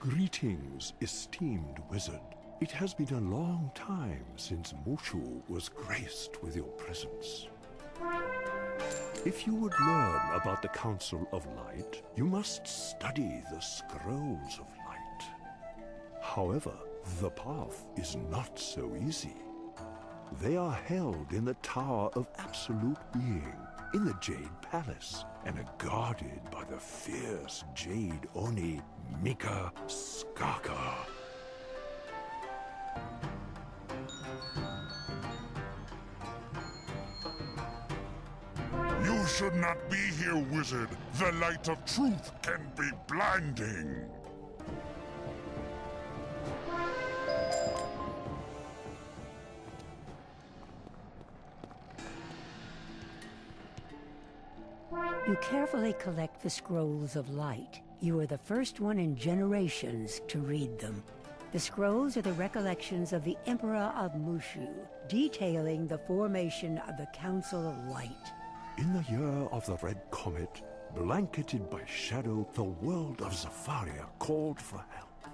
Greetings, esteemed wizard. It has been a long time since Mushu was graced with your presence. If you would learn about the Council of Light, you must study the Scrolls of Light. However, the path is not so easy. They are held in the Tower of Absolute Being, in the Jade Palace, and are guarded by the fierce Jade Oni, Mika Skaka. You should not be here, wizard. The light of truth can be blinding. You carefully collect the Scrolls of Light. You are the first one in generations to read them. The scrolls are the recollections of the Emperor of Mushu, detailing the formation of the Council of Light. In the year of the Red Comet, blanketed by shadow, the world of Zafaria called for help.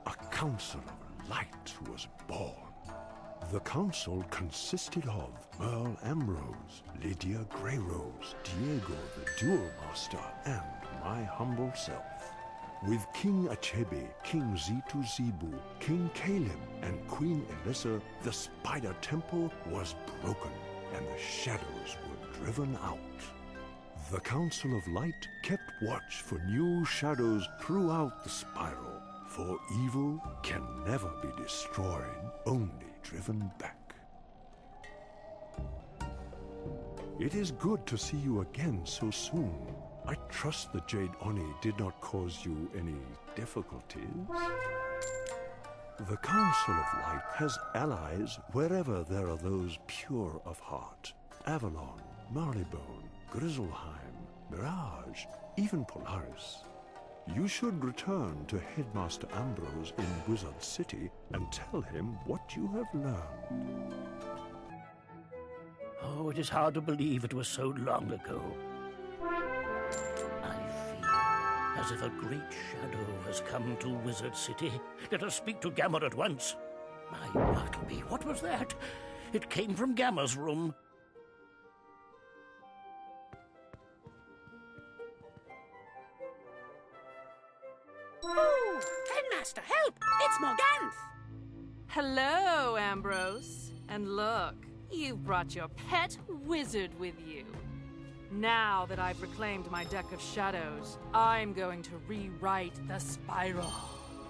A Council of Light was born. The council consisted of Merle Ambrose, Lydia Greyrose, Diego the Duel Master, and my humble self. With King Achebe, King Zitu Zibu, King Kalim, and Queen Elissa, the Spider Temple was broken, and the shadows were driven out. The Council of Light kept watch for new shadows throughout the spiral, for evil can never be destroyed, only driven back. It is good to see you again so soon. I trust the Jade Oni did not cause you any difficulties. The Council of Light has allies wherever there are those pure of heart. Avalon, Marleybone, Grizzleheim, Mirage, even Polaris. You should return to Headmaster Ambrose in Wizard City and tell him what you have learned. Oh, it is hard to believe it was so long ago. I feel as if a great shadow has come to Wizard City. Let us speak to Gamma at once. My Bartleby, what was that? It came from Gamma's room. Oh, Headmaster, help! It's Morganth! Hello, Ambrose. And look, you've brought your pet wizard with you. Now that I've reclaimed my deck of shadows, I'm going to rewrite the spiral.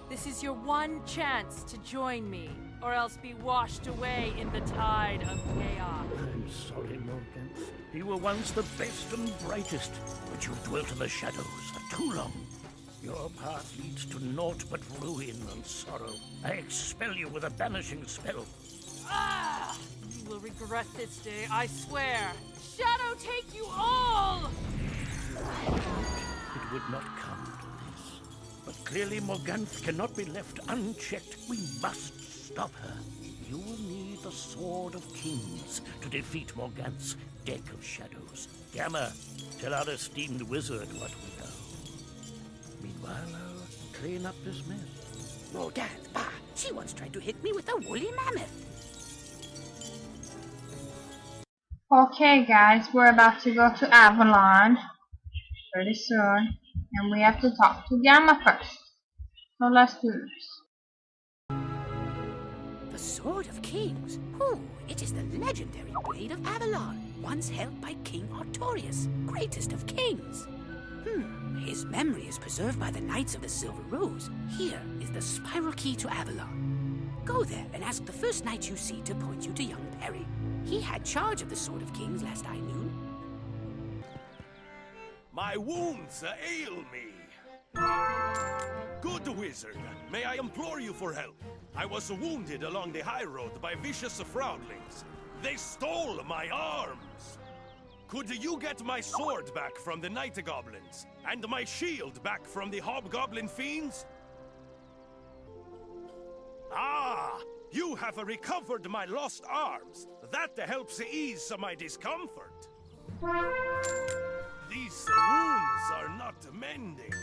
This is your one chance to join me, or else be washed away in the tide of chaos. I'm sorry, Morgan. You were once the best and brightest, but you've dwelt in the shadows for too long. Your path leads to naught but ruin and sorrow. I expel you with a banishing spell. Ah! You will regret this day, I swear. Shadow take you all! It would not come to this. But clearly Morganth cannot be left unchecked. We must stop her. You will need the Sword of Kings to defeat Morganth's deck of shadows. Gamma, tell our esteemed wizard what we know. Meanwhile, I'll clean up this mess. Morganth, bah! She once tried to hit me with a woolly mammoth. Okay guys, we're about to go to Avalon pretty soon, and we have to talk to Gamma first. So let's do this. The Sword of Kings? Ooh, it is the legendary blade of Avalon, once held by King Artorius, greatest of kings. His memory is preserved by the Knights of the Silver Rose. Here is the spiral key to Avalon. Go there and ask the first knight you see to point you to young Perry. He had charge of the Sword of Kings last I knew. My wounds ail me. Good wizard, may I implore you for help? I was wounded along the high road by vicious fraudlings. They stole my arms. Could you get my sword back from the night goblins, and my shield back from the hobgoblin fiends? Ah! You have recovered my lost arms. That helps ease my discomfort. These wounds are not mending.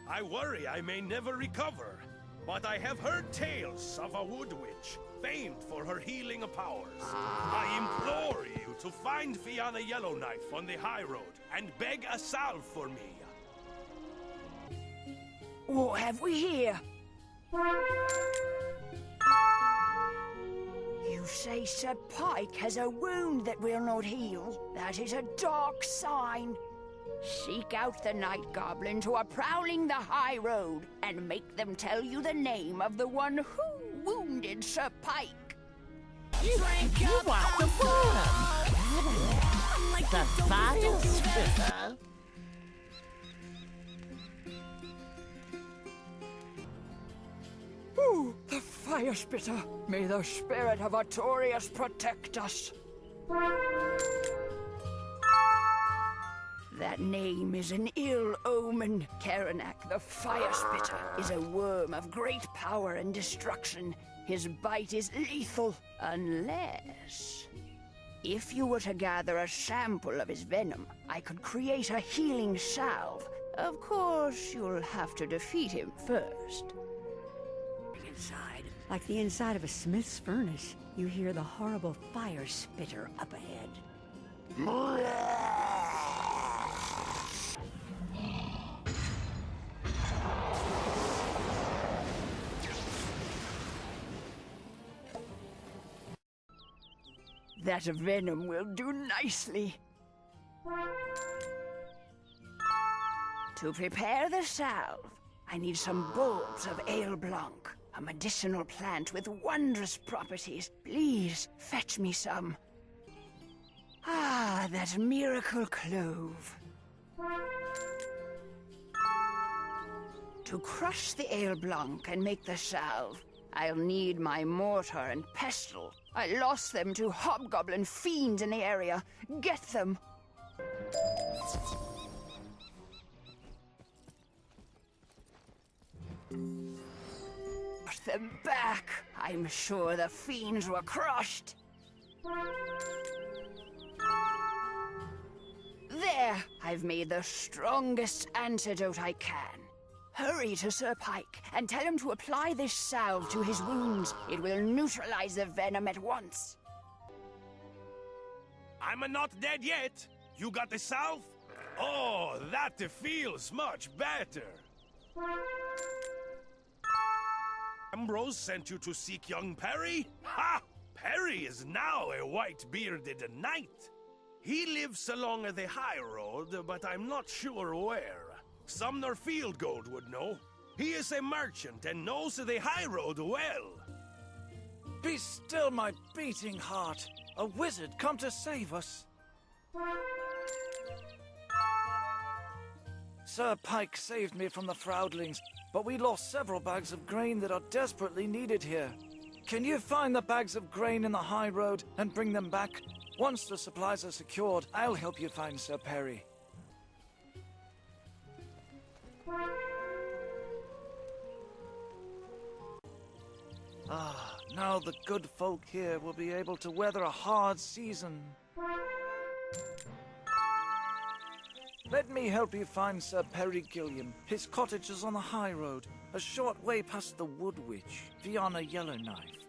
I worry I may never recover. but I have heard tales of a wood witch famed for her healing powers. I implore you to find Fianna Yellowknife on the high road and beg a salve for me. What have we here? You say Sir Pike has a wound that will not heal. That is a dark sign. Seek out the night goblins who are prowling the high road and make them tell you the name of the one who wounded Sir Pike. You want the worm? The fire spitter? Ooh, the fire spitter. May the spirit of Artorias protect us. That name is an ill omen. Karanak, the fire spitter, is a worm of great power and destruction. His bite is lethal, unless... If you were to gather a sample of his venom, I could create a healing salve. Of course, you'll have to defeat him first. Inside, like the inside of a smith's furnace, you hear the horrible fire spitter up ahead. That venom will do nicely. To prepare the salve, I need some bulbs of ale blanc, a medicinal plant with wondrous properties. Please, fetch me some. Ah, that miracle clove. To crush the ale blanc and make the salve, I'll need my mortar and pestle. I lost them to hobgoblin fiends in the area. Get them. Put them back. I'm sure the fiends were crushed. There! I've made the strongest antidote I can. Hurry to Sir Pike and tell him to apply this salve to his wounds. It will neutralize the venom at once. I'm not dead yet. You got the salve? Oh, that feels much better. Ambrose sent you to seek young Perry? Ha! Perry is now a white-bearded knight. He lives along the high road, but I'm not sure where. Sumner Fieldgold would know. He is a merchant and knows the high road well. Be still, my beating heart. A wizard come to save us. Sir Pike saved me from the Froudlings, but we lost several bags of grain that are desperately needed here. Can you find the bags of grain in the high road and bring them back? Once the supplies are secured, I'll help you find Sir Perry. Ah, now the good folk here will be able to weather a hard season. Let me help you find Sir Perry Gilliam. His cottage is on the high road, a short way past the Wood Witch, Fianna Yellowknife.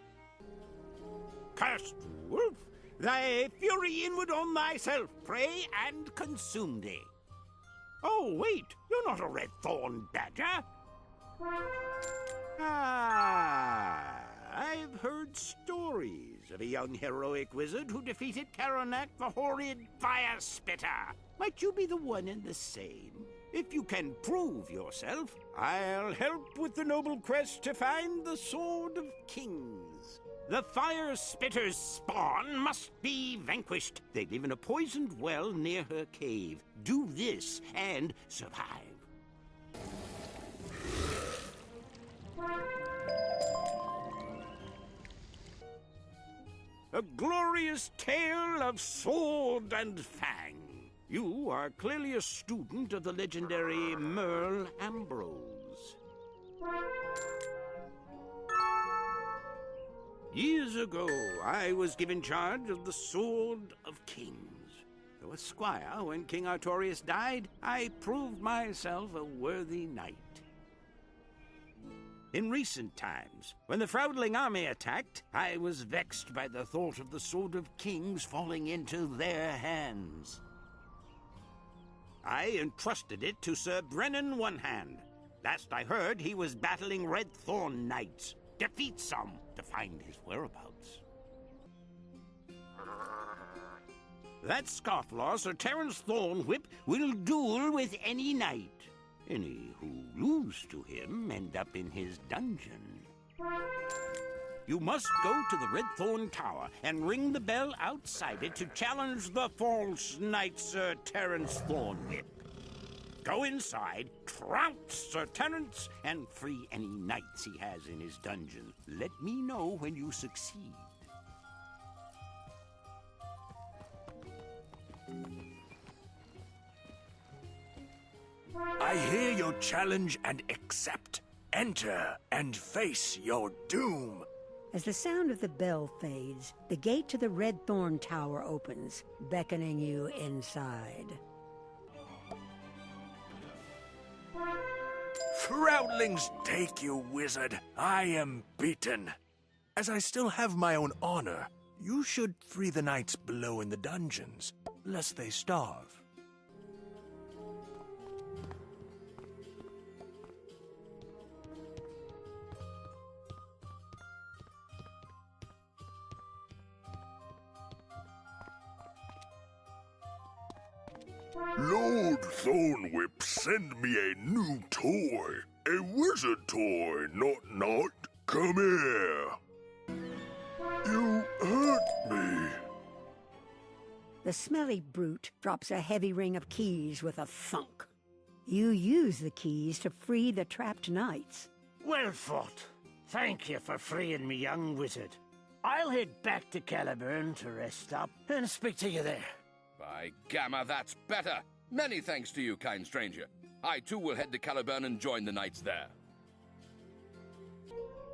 Cursed wolf, thy fury inward on thyself, pray and consume thee. Oh, wait, you're not a red-thorn badger. Ah, I've heard stories of a young heroic wizard who defeated Karanak, the horrid fire spitter. Might you be the one and the same? If you can prove yourself, I'll help with the noble quest to find the Sword of Kings. The fire spitter's spawn must be vanquished. They live in a poisoned well near her cave. Do this and survive. A glorious tale of sword and fang. You are clearly a student of the legendary Merle Ambrose. Years ago, I was given charge of the Sword of Kings. Though a squire when King Artorias died, I proved myself a worthy knight. In recent times, when the Froudling army attacked, I was vexed by the thought of the Sword of Kings falling into their hands. I entrusted it to Sir Brennan One-Hand. Last I heard, he was battling Red Thorn Knights. Defeat some to find his whereabouts. That scofflaw, Sir Terence Thornwhip, will duel with any knight. Any who lose to him end up in his dungeon. You must go to the Red Thorn Tower and ring the bell outside it to challenge the false knight Sir Terence Thornwhip. Go inside, trounce Sir Terence, and free any knights he has in his dungeon. Let me know when you succeed. I hear your challenge and accept. Enter and face your doom. As the sound of the bell fades, the gate to the Red Thorn Tower opens, beckoning you inside. Froudlings take you, wizard. I am beaten. As I still have my own honor, you should free the knights below in the dungeons, lest they starve. Lord Thornwhip, send me a new toy. A wizard toy, not. Come here. You hurt me. The smelly brute drops a heavy ring of keys with a thunk. You use the keys to free the trapped knights. Well fought. Thank you for freeing me, young wizard. I'll head back to Caliburn to rest up and speak to you there. By Gamma, that's better. Many thanks to you, kind stranger. I too will head to Caliburn and join the knights there.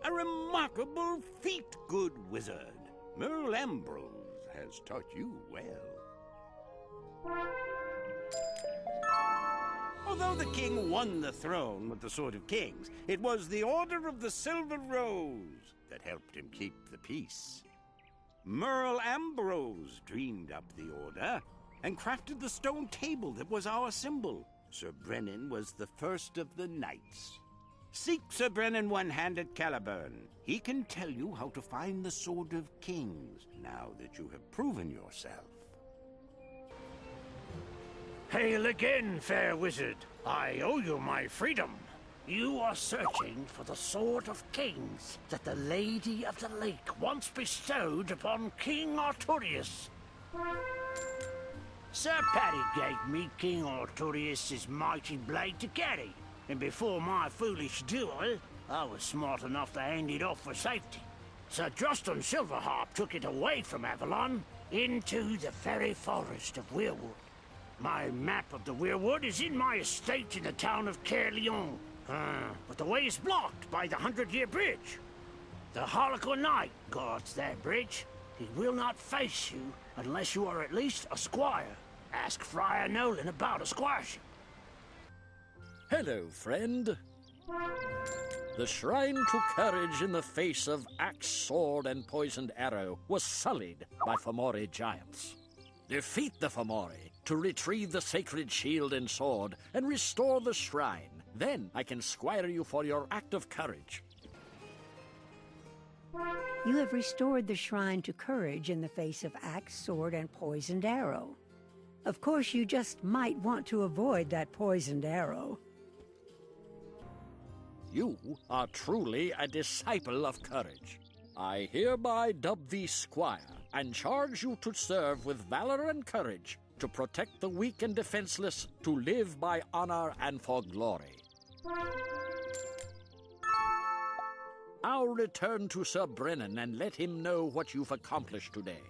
A remarkable feat, good wizard. Merle Ambrose has taught you well. Although the king won the throne with the Sword of Kings, it was the Order of the Silver Rose that helped him keep the peace. Merle Ambrose dreamed up the order and crafted the stone table that was our symbol. Sir Brennan was the first of the knights. Seek Sir Brennan One-Hand at Caliburn. He can tell you how to find the Sword of Kings, now that you have proven yourself. Hail again, fair wizard. I owe you my freedom. You are searching for the Sword of Kings that the Lady of the Lake once bestowed upon King Arturius. Sir Paddy gave me King Arturius' mighty blade to carry, and before my foolish duel, I was smart enough to hand it off for safety. Sir Justin Silverharp took it away from Avalon into the fairy forest of Weirwood. My map of the Weirwood is in my estate in the town of Caerleon, but the way is blocked by the 100-Year Bridge. The Harlequin Knight guards that bridge. He will not face you unless you are at least a squire. Ask Friar Nolan about a squireship. Hello, friend. The shrine to courage in the face of axe, sword, and poisoned arrow was sullied by Fomori giants. Defeat the Fomori to retrieve the sacred shield and sword and restore the shrine. Then I can squire you for your act of courage. You have restored the shrine to courage in the face of axe, sword, and poisoned arrow. Of course, you just might want to avoid that poisoned arrow. You are truly a disciple of courage. I hereby dub thee squire and charge you to serve with valor and courage to protect the weak and defenseless, to live by honor and for glory. Now return to Sir Brennan and let him know what you've accomplished today.